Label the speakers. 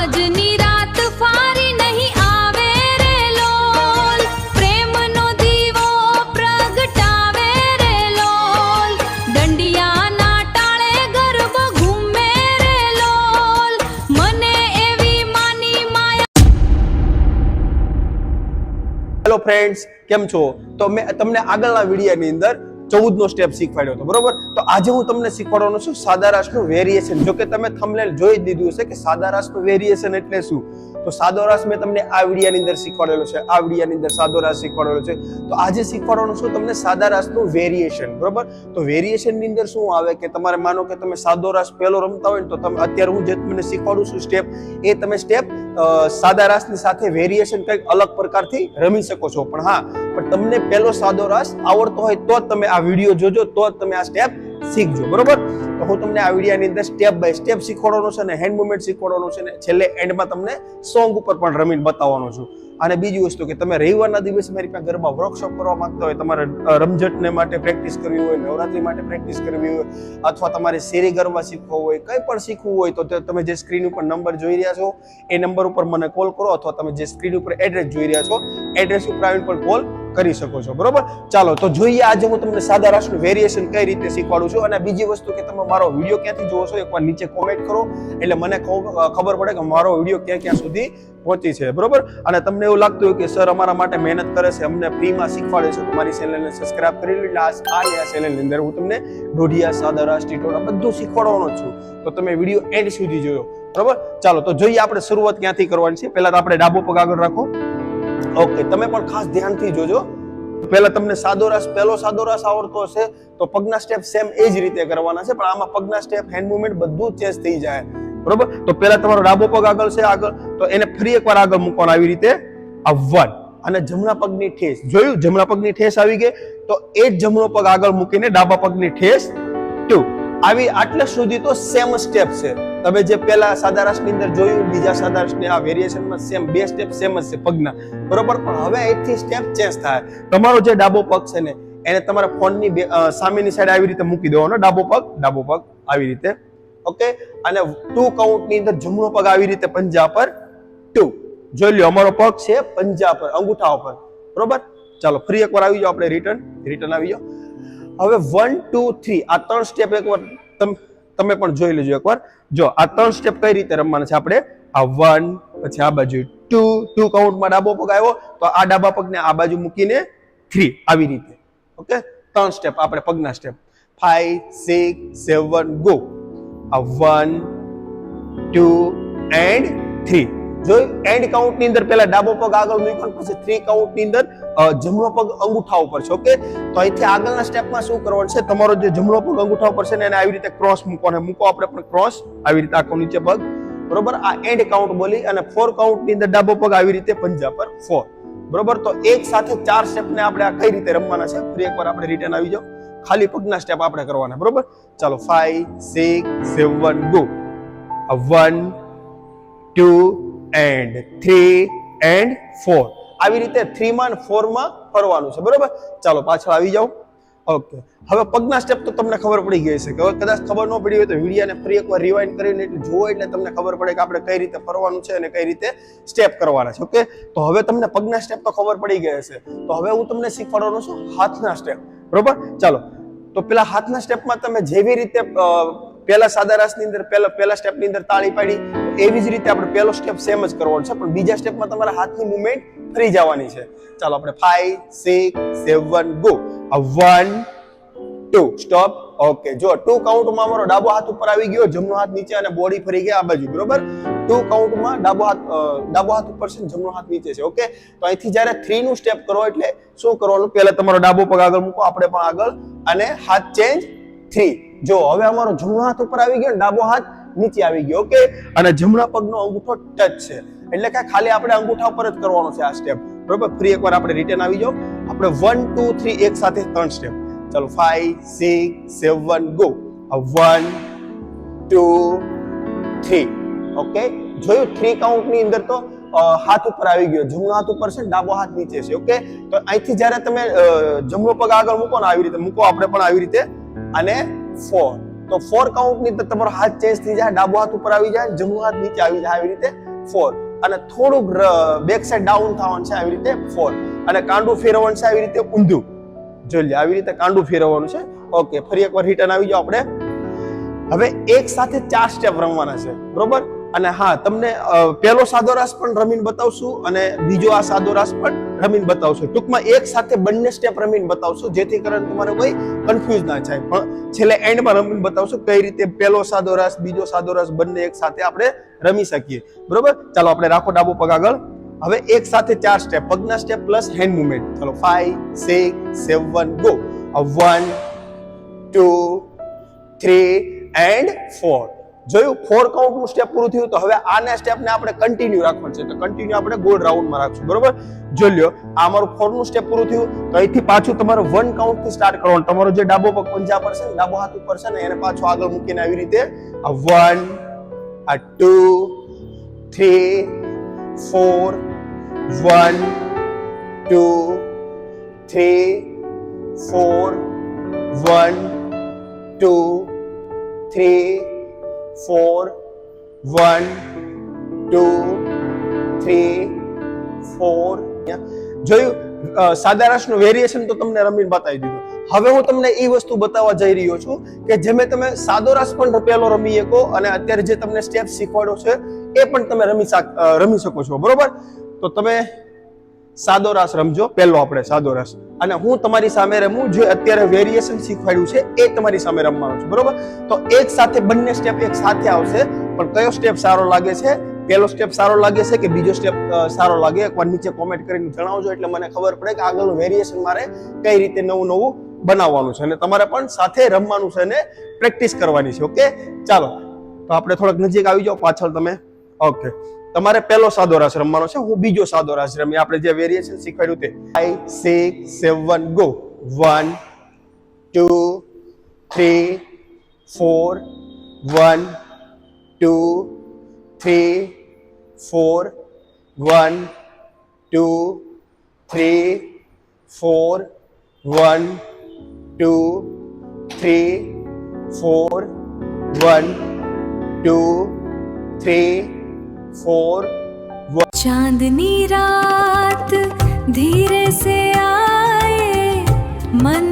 Speaker 1: આજની રાત ફારી નહીં આવે રે લોલ, પ્રેમનો દીવો પ્રગટાવે રે લોલ, દંડિયાના ટાળે ગરબો ઘૂમે રે લોલ, મને એવી માની માયા.
Speaker 2: હેલો ફ્રેન્ડ્સ, કેમ છો? તો મેં તમને આગળના વિડીયોની અંદર 14 નો સ્ટેપ શીખવાડ્યો હતો, બરોબર? તો આજે હું તમને શીખવાડવાનો છું સાદા રાસનું વેરિએશન. જો કે તમે થંબનેલ જોઈ જ દીધું હશે કે સાદા રાસનું વેરિએશન એટલે શું. તો સાદો રાસ મેં તમને આ વિડીયોની અંદર શીખવાડેલો છે, આ વિડીયોની અંદર સાદો રાસ શીખવાડેલો છે. તો આજે શીખવાડવાનું છું તમને સાદા રાસનું વેરિએશન, બરોબર? તો વેરિએશનની અંદર શું આવે કે તમારે માનો કે તમે સાદો રાસ પહેલો રમતા હોય ને તો તમે અત્યારે હું જે તમને શીખવાડું છું સ્ટેપ, એ તમે સ્ટેપ સાદા રાસની સાથે વેરિએશન કંઈક અલગ પ્રકારથી રમી શકો છો. પણ હા, પણ તમને પહેલો સાદો રાસ આવડતો હોય તો જ તમે આ વિડીયો જોજો, તો જ તમે આ સ્ટેપ શીખજો, બરોબર? તો હું તમને આ વિડીયોની અંદર સ્ટેપ બાય સ્ટેપ શીખવાડવાનો છે, ને હેન્ડ મુવમેન્ટ શીખવાડવાનો છે, ને છેલ્લે એન્ડમાં તમને સોંગ ઉપર પણ રમીને બતાવવાનો છું. અને બીજી વસ્તુ કે તમે રવિવારના દિવસે મારી પાસે ગરબા વર્કશોપ કરવા માંગતા હોય, તમારે રમઝટને માટે પ્રેક્ટિસ કરવી હોય, નવરાત્રી માટે પ્રેક્ટિસ કરવી હોય, અથવા તમારે શેરી ગરબા શીખવો હોય, કંઈ પણ શીખવું હોય, તો તમે જે સ્ક્રીન ઉપર નંબર જોઈ રહ્યા છો એ નંબર ઉપર મને કોલ કરો, અથવા તમે જે સ્ક્રીન ઉપર એડ્રેસ જોઈ રહ્યા છો એડ્રેસ ઉપર આવીને પણ કોલ કરી શકો છો, બરોબર? ચાલો તો જોઈએ આજે હું તમને સાદા રાસનું વેરિએશન કઈ રીતે શીખવાડું છું. અને બીજી વસ્તુ કે તમે મારો વિડીયો ક્યાંથી જોવો છો એકવાર નીચે કોમેન્ટ કરો, એટલે મને ખબર પડે કે મારો વિડીયો ક્યાં ક્યાં સુધી પહોંચી છે, બરોબર? અને તમને એવું લાગતું હોય કે સર અમારા માટે મહેનત કરે છે, અમને ફ્રીમાં શીખવાડે છે, તમારી ચેનલને સબસ્ક્રાઇબ કરી લો. એટલે આ ચેનલની અંદર હું તમને ઢોઢિયા, સાદા રાસ, ટીટોળા બધું શીખવાડવાનો છું. તો તમે વિડીયો એન્ડ સુધી જોયો, બરોબર? ચાલો તો જોઈએ આપણે શરૂઆત ક્યાંથી કરવાની છે. પહેલા તો આપણે ડાબો પગ આગળ રાખો. ઓકે, તમે પણ ખાસ ધ્યાનથી જોજો. પહેલા તમને સાદો રાસ, પહેલો સાદો રાસ આવડતો હશે તો પગના સ્ટેપ સેમ એ જ રીતે કરવાના છે, પણ આમાં પગના સ્ટેપ, હેન્ડ મુવમેન્ટ બધું ચેન્જ થઈ જાય, બરોબર? તો પહેલા તમારો ડાબો પગ આગળ છે, આગળ તો એને ફરી એકવાર આગળ મૂકવાનો આવી રીતે, આ 1. અને જમણા પગની ઠેસ જોયું, જમણા પગની ઠેસ આવી ગઈ તો એ જ જમણો પગ આગળ મૂકીને ડાબા પગની ઠેસ 2. આવી આટલે સુધી તો સેમ સ્ટેપ છે. તમે જે પહેલા સાદા રાસની અંદર જોયું, બીજા સાદા રાસની આ વેરિએશનમાં સેમ બે સ્ટેપ સેમ જ છે પગના, બરોબર? પણ હવે અહીંથી સ્ટેપ ચેન્જ થાય. તમારો જે ડાબો પગ છે ને એને તમારા ફોનની સામેની સાઈડ આવી રીતે મૂકી દેવાનો, ડાબો પગ આવી રીતે, ઓકે? અને 2 કાઉન્ટની અંદર જમણો પગ આવી રીતે પંજા પર 2. જોઈ લ્યો, અમારો પગ છે પંજા પર, અંગૂઠા ઉપર, બરોબર? ચાલો ફરી એકવાર આવી જાઓ, આપણે રિટર્ન આવી જાઓ. હવે 1 2 3 આ 3 સ્ટેપ એકવાર તમે પણ જોઈ લેજો એકવાર. જો આ 3 સ્ટેપ કઈ રીતે રમવાના છે આપણે, આ 1, પછી આ બાજુ 2 કાઉન્ટમાં ડાબો પગ આવ્યો તો આ ડાબા પગને આ બાજુ મૂકીને 3 આવી રીતે, ઓકે? 3 સ્ટેપ આપણે પગના સ્ટેપ 5 6 7 ગો. આ 1 2 એન્ડ 3. જો એન્ડ કાઉન્ટ ની અંદર પહેલા ડાબો પગ આગળ મૂક્યો, પછી 3 કાઉન્ટ ની અંદર જમણો પગ અંગૂઠા ઉપર છે, ઓકે? તો અહીંથી આગળના સ્ટેપમાં શું કરવાનું છે, તમારો જે જમણો પગ અંગૂઠા ઉપર છે ને એને આવી રીતે ક્રોસ મૂકવાનો, મૂકો આપણે પણ ક્રોસ આવી રીતે આખો નીચે પગ, બરોબર? આ એન્ડ કાઉન્ટ બોલી અને 4 કાઉન્ટ ની અંદર ડાબો પગ આવી રીતે પંજા પર 4, બરોબર? તો એક સાથે 4 સ્ટેપ ને આપણે આ કઈ રીતે રમવાના છે ફરી એકવાર આપણે રિટર્ન આવી જાઓ. ખાલી પગના સ્ટેપ આપણે કરવાના, બરોબર? ચાલો 5 6 7 ગો. 1 2 એન્ડ 3 એન્ડ 4 આવી રીતે 3 માં અને 4 માં ફરવાનું છે, બરોબર? ચાલો પાછળ આવી જાઓ. ઓકે, હવે પગના સ્ટેપ તો તમને ખબર પડી ગઈ છે. કે કદાચ ખબર ન પડી હોય તો વિડીયોને ફરી એકવાર રિવાઇન્ડ કરીને એટલે જુઓ, એટલે તમને ખબર પડે કે આપણે કઈ રીતે ફરવાનું છે અને કઈ રીતે સ્ટેપ કરવાના છે, ઓકે? તો હવે તમને પગના સ્ટેપ તો ખબર પડી ગયા છે. તો હવે હું તમને શીખવાડવાનો છું હાથના સ્ટેપ, બરોબર? ચાલો તો પેલા હાથના સ્ટેપમાં તમે જેવી રીતે પહેલા સાદા રાસની અંદર પહેલા સ્ટેપની અંદર તાળી પાડી, એવી જ રીતે આપણે પહેલો સ્ટેપ સેમ જ કરવાનો છે, પણ બીજા સ્ટેપમાં તમારા હાથની મૂવમેન્ટ ફરી જવાની છે. ચાલો આપણે 5 6 7 ગો. 1 2 stop, okay? જો 2 કાઉન્ટમાં અમારો ડાબો હાથ ઉપર આવી ગયો, જમણો હાથ નીચે અને બોડી ફરી ગયા આ બાજુ, બરોબર? 2 કાઉન્ટમાં ડાબો હાથ ઉપર છે, જમણો હાથ નીચે છે, ઓકે? તો અહીંથી જ્યારે 3 નું સ્ટેપ કરો એટલે શું કરવાનું, પહેલા તમારો ડાબો પગ આગળ મૂકો, આપણે પણ આગળ, અને હાથ ચેન્જ 3. જો હવે અમારો જમણો હાથ ઉપર આવી ગયો, ડાબો હાથ નીચે આવી ગયો, ઓકે? અને જમણા પગનો અંગૂઠો ટચ છે, એટલે કે ખાલી આપણે અંગૂઠા ઉપર જ કરવાનો છે આ સ્ટેપ, બરોબર? ફરી એકવાર આપણે રિટર્ન આવી જાઓ. આપણે 1 2 3 એક સાથે 3 સ્ટેપ. ચાલો 5 6 7 ગો. 1 2 3, ઓકે? જોયું 3 કાઉન્ટ ની અંદર તો હાથ ઉપર આવી ગયો, જમણો હાથ ઉપર છે, ડાબો હાથ નીચે છે, ઓકે? તો અહીંથી જ્યારે તમે જમણો પગ આગળ મૂકો ને આવી રીતે મૂકો, આપણે પણ આવી રીતે, અને 4 તો 4 કાઉન્ટ ની અંદર તમારો હાથ ચેન્જ થઈ જાય, ડાબો હાથ ઉપર આવી જાય, જમણો હાથ નીચે આવી જાય, આવી રીતે 4 અને થોડુંક બેક સાઈડ ડાઉન થવાનું છે આવી રીતે 4 અને કાંડું ફેરવવાનું છે આવી રીતે ઊંધું. જોઈ લે આવી રીતે કાંડું ફેરવવાનું છે. ઓકે, ફરી એકવાર રિટર્ન આવી જાઓ આપણે. હવે એક સાથે 4 સ્ટેપ રમવાના છે, બરોબર? અને હા, તમને પહેલો સાદો રાસ પણ રમીને બતાવશું અને બીજો આ સાદો રાસ પણ રમીને બતાવશું. ટૂંકમાં એક સાથે બંને સ્ટેપ રમીને બતાવશું જેથી કરીને તમારે કોઈ કન્ફ્યુઝ ના થાય. પણ છેલ્લે એન્ડમાં રમીને બતાવશું કઈ રીતે પહેલો સાદો રાસ બીજો સાદો રાસ બંને એક સાથે આપણે રમી શકીએ, બરોબર? ચાલો આપણે રાખો ડાબો પગ આગળ. હવે એક સાથે 4 સ્ટેપ, પગના સ્ટેપ પ્લસ હેન્ડ મુવમેન્ટ. ચાલો 5 6 7 ગો. 1 2 3 and 4. જોયું, 4 કાઉન્ટ નું સ્ટેપ પૂરું થયું. તો હવે આના સ્ટેપને આપણે કન્ટિન્યુ રાખવાનું છે. તો કન્ટિન્યુ આપણે ગોળ રાઉન્ડમાં રાખશું, બરોબર? જોઈ લ્યો, આ અમારું 4 નું સ્ટેપ પૂરું થયું. તો અહીંથી પાછું તમારે 1 કાઉન્ટ થી સ્ટાર્ટ કરવાનું. તમારો જે ડાબો પગ પંજા પર છે, ડાબો હાથ ઉપર છે ને, એને પાછો આગળ મૂકીને આવી રીતે આ 1 આ 2 3 4 1 2 3 4 1 2 3 4 1 2 3 4. જોયું, સાદા રાસનું વેરિએશન તો તમને રમીને બતાવી દીધું. હવે હું તમને એ વસ્તુ બતાવવા જઈ રહ્યો છું કે જેમે તમે સાદો રાસ પણ પહેલો રમી શકો અને અત્યારે જે તમને સ્ટેપ શીખવાડ્યો છે એ પણ તમે રમી શકો છો, બરોબર? તો તમે સાદો રાસ રમજો, પહેલો આપણે સાદો રાસ, અને હું તમારી સામે રમું. જે અત્યારે વેરિએશન શીખવાડ્યું છે એ તમારી સામે રમવાનું છે, બરોબર? તો એક સાથે બંને સ્ટેપ એક સાથે આવશે, પણ કયો સ્ટેપ સારો લાગે છે, પહેલો સ્ટેપ સારો લાગે છે કે બીજો સ્ટેપ સારો લાગે, એકવાર નીચે કોમેન્ટ કરીને જણાવજો એટલે મને ખબર પડે કે આગળનું વેરિએશન મારે કઈ રીતે નવું નવું બનાવવાનું છે અને તમારે પણ સાથે રમવાનું છે અને પ્રેક્ટિસ કરવાની છે. ઓકે, ચાલો તો આપણે થોડાક નજીક આવી જાઓ પાછળ તમે. ઓકે, તમારે પહેલો સાદો રાસ રમવાનો છે, હું બીજો સાદો રાસ રમી. આપણે જે વેરિએશન શીખવાડ્યું તે 5 6 7 ગો. 1 2 3 4 1 2 3 4 1 2 3 4 1 2 3 4 1 2 3 4
Speaker 1: चांदनी रात धीरे से आए मन